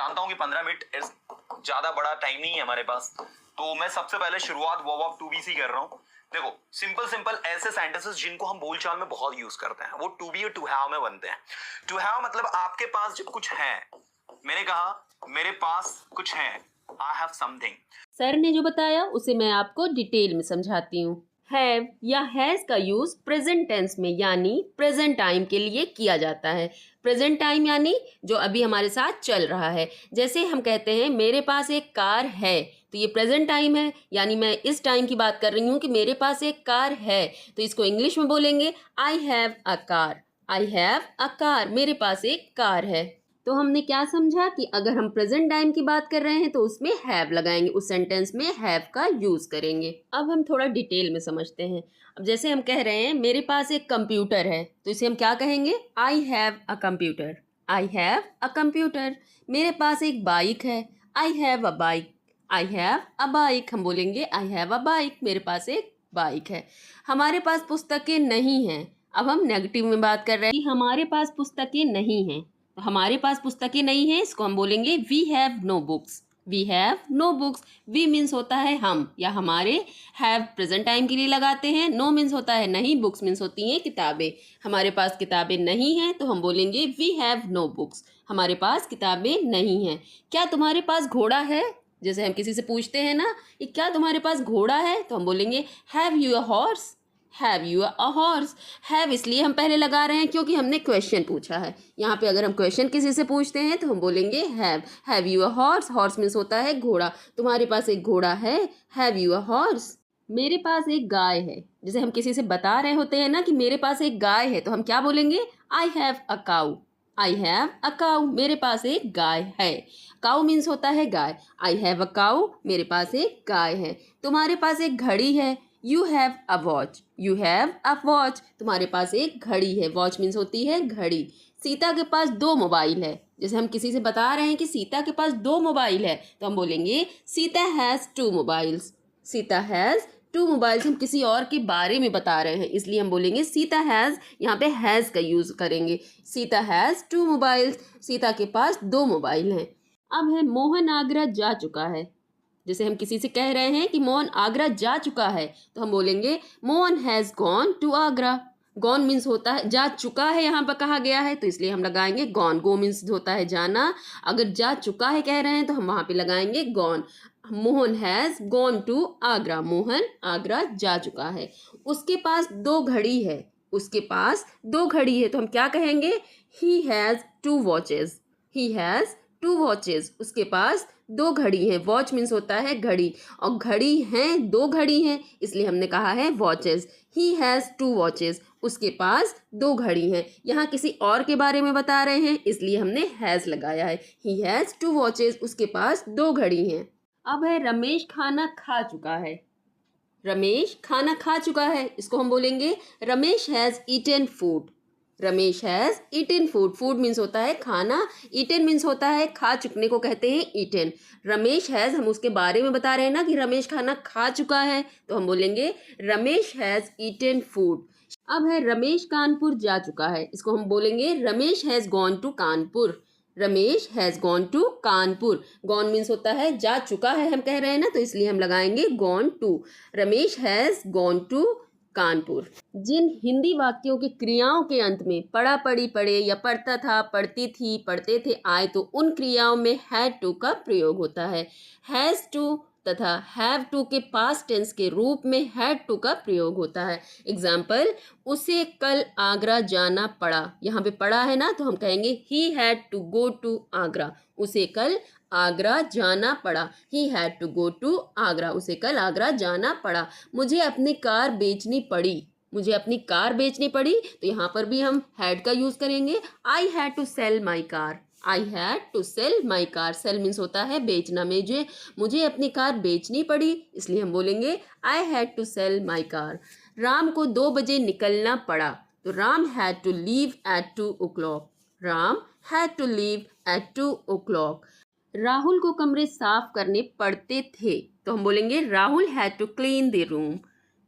जानता हूँ कि 15 मिनट ज्यादा बड़ा टाइम नहीं है हमारे पास, तो मैं सबसे पहले शुरुआत वर्ब टू बी से कर रहा हूँ। देखो, सिंपल सिंपल ऐसे सेंटेंसेस जिनको हम बोलचाल में बहुत यूज करते हैं वो टू बी और टू हैव में बनते हैं। टू हैव मतलब आपके पास जब कुछ है, मैंने कहा मेरे पास कुछ है, आई हैव समथिंग। सर ने जो बताया उसे मैं आपको डिटेल में समझाती हूँ। हैव या हैज़ का यूज़ प्रेजेंट टेंस में यानी प्रेजेंट टाइम के लिए किया जाता है। प्रेजेंट टाइम यानी जो अभी हमारे साथ चल रहा है। जैसे हम कहते हैं मेरे पास एक कार है, तो ये प्रेजेंट टाइम है, यानी मैं इस टाइम की बात कर रही हूँ कि मेरे पास एक कार है। तो इसको इंग्लिश में बोलेंगे I have a car. I have a car, मेरे पास एक कार है। तो हमने क्या समझा कि अगर हम प्रेजेंट टाइम की बात कर रहे हैं तो उसमें हैव लगाएंगे, उस सेंटेंस में हैव का यूज करेंगे। अब हम थोड़ा डिटेल में समझते हैं। अब जैसे हम कह रहे हैं मेरे पास एक कंप्यूटर है, तो इसे हम क्या कहेंगे? I have a computer. I have a computer. मेरे पास एक बाइक है, I have a bike. I have a bike, हम बोलेंगे आई हैव अ बाइक, मेरे पास एक बाइक है। हमारे पास पुस्तकें नहीं हैं। अब हम नेगेटिव में बात कर रहे हैं कि हमारे पास पुस्तकें नहीं हैं। तो हमारे पास पुस्तकें नहीं हैं, इसको हम बोलेंगे we have no books. We have no books. We means होता है हम या हमारे, हैव प्रेजेंट टाइम के लिए लगाते हैं, नो मीन्स होता है नहीं, बुक्स मीन्स होती हैं किताबें। हमारे पास किताबें नहीं हैं तो हम बोलेंगे वी हैव नो बुक्स। हमारे पास किताबें नहीं हैं। क्या तुम्हारे पास घोड़ा है? जैसे हम किसी से पूछते हैं ना कि क्या तुम्हारे पास घोड़ा है, तो हम बोलेंगे have you a horse. Have you a horse. Have इसलिए हम पहले लगा रहे हैं क्योंकि हमने क्वेश्चन पूछा है। यहाँ पे अगर हम क्वेश्चन किसी से पूछते हैं तो हम बोलेंगे have. Have you a horse. Horse means होता है घोड़ा। तुम्हारे पास एक घोड़ा है, हैव यू अ हॉर्स। मेरे पास एक गाय है। जैसे हम किसी से बता रहे होते हैं ना कि मेरे पास एक गाय है, तो हम क्या बोलेंगे? I have a cow. I have a काऊ, मेरे पास एक गाय है। काऊ मीन्स होता है गाय। आई हैव अ काऊ, मेरे पास एक गाय है। तुम्हारे पास एक घड़ी है, you have a watch. You have a watch, तुम्हारे पास एक घड़ी है। वॉच मीन्स होती है घड़ी। सीता के पास 2 मोबाइल है। जैसे हम किसी से बता रहे हैं कि सीता के पास 2 मोबाइल है, तो हम बोलेंगे Sita has 2 mobiles. Sita has 2 mobiles. हम किसी और के बारे में बता रहे हैं, इसलिए हम बोलेंगे सीता हैज़, यहाँ पे हैज़ का यूज़ करेंगे। Sita has 2 mobiles. सीता के पास 2 मोबाइल हैं। अब है मोहन आगरा जा चुका है। जैसे हम किसी से कह रहे हैं कि मोहन आगरा जा चुका है, तो हम बोलेंगे Mohan has gone to Agra. Gone means होता है जा चुका है, यहाँ पर कहा गया है तो इसलिए हम लगाएंगे गॉन। गो मीन्स होता है जाना। अगर जा चुका है कह रहे हैं तो हम वहाँ पे लगाएंगे gone. Mohan has gone to Agra. Mohan Agra जा चुका है। उसके पास 2 घड़ी है। उसके पास 2 घड़ी है, तो हम क्या कहेंगे? He has 2 watches. He has 2 watches. उसके पास 2 घड़ी हैं। वॉच मीन्स होता है घड़ी, और घड़ी हैं, 2 घड़ी हैं, इसलिए हमने कहा है वॉचेस। He has 2 watches. उसके पास 2 घड़ी हैं। यहाँ किसी और के बारे में बता रहे हैं, इसलिए हमने हैज़ लगाया है। ही हैज़ 2 वॉचेस, उसके पास 2 घड़ी हैं। अब है रमेश खाना खा चुका है। रमेश खाना खा चुका है, इसको हम बोलेंगे Ramesh has eaten food. Ramesh has eaten food. Food means होता है खाना, ईटन मीन्स होता है खा चुकने को कहते हैं ईटन। रमेश हैज़, हम उसके बारे में बता रहे हैं ना कि रमेश खाना खा चुका है, तो हम बोलेंगे रमेश हैज़ ईटन फूड। अब है रमेश कानपुर जा चुका है, इसको हम बोलेंगे Ramesh has gone to Kanpur. Ramesh has gone to Kanpur. Gone means होता है जा चुका है, हम कह रहे हैं ना, तो इसलिए हम लगाएंगे gone to. Ramesh has gone to Kanpur. जिन हिंदी वाक्यों की क्रियाओं के अंत में पढ़ा, पढ़ी, पढ़े या पढ़ता था, पढ़ती थी, पढ़ते थे आए, तो उन क्रियाओं में हैड टू का प्रयोग होता है। हैज़ टू तथा हैव टू के पास्ट टेंस के रूप में हैड टू का प्रयोग होता है। एग्जाम्पल, उसे कल आगरा जाना पड़ा। यहाँ पे पड़ा है ना, तो हम कहेंगे he had to go to Agra. उसे कल आगरा जाना पड़ा। He had to go to Agra. उसे कल आगरा जाना पड़ा। मुझे अपनी कार बेचनी पड़ी। मुझे अपनी कार बेचनी पड़ी, तो यहाँ पर भी हम हैड का यूज़ करेंगे। I had to sell my car. I had to sell my car. Sell means होता है बेचना। मुझे अपनी कार बेचनी पड़ी, इसलिए हम बोलेंगे I had to sell my car. Ram को 2 बजे निकलना पड़ा, तो Ram had to leave at 2 o'clock। Ram had to leave at 2 o'clock। Rahul को कमरे साफ करने पड़ते थे, तो हम बोलेंगे Rahul had to clean the room.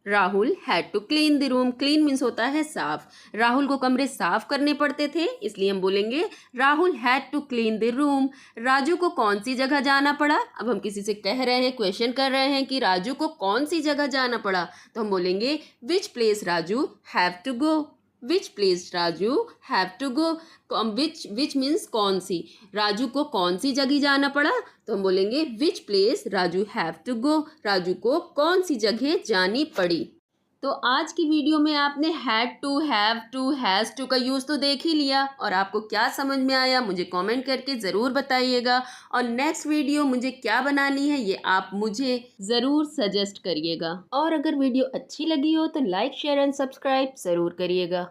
Rahul had to clean the room. Clean means होता है साफ। राहुल को कमरे साफ करने पड़ते थे, इसलिए हम बोलेंगे Rahul had to clean the room. Raju को कौन सी जगह जाना पड़ा? अब हम किसी से कह रहे हैं, क्वेश्चन कर रहे हैं कि राजू को कौन सी जगह जाना पड़ा, तो हम बोलेंगे which place Raju have to go. Which place Raju have to go. Which means कौन सी। राजू को कौन सी जगह जाना पड़ा, तो हम बोलेंगे which place Raju have to go. Raju को कौन सी जगह जानी पड़ी। तो आज की वीडियो में आपने had to, have to, has to का यूज़ तो देख ही लिया, और आपको क्या समझ में आया मुझे कमेंट करके ज़रूर बताइएगा। और नेक्स्ट वीडियो मुझे क्या बनानी है ये आप मुझे ज़रूर सजेस्ट करिएगा। और अगर वीडियो अच्छी लगी हो तो लाइक, शेयर एंड सब्सक्राइब ज़रूर करिएगा।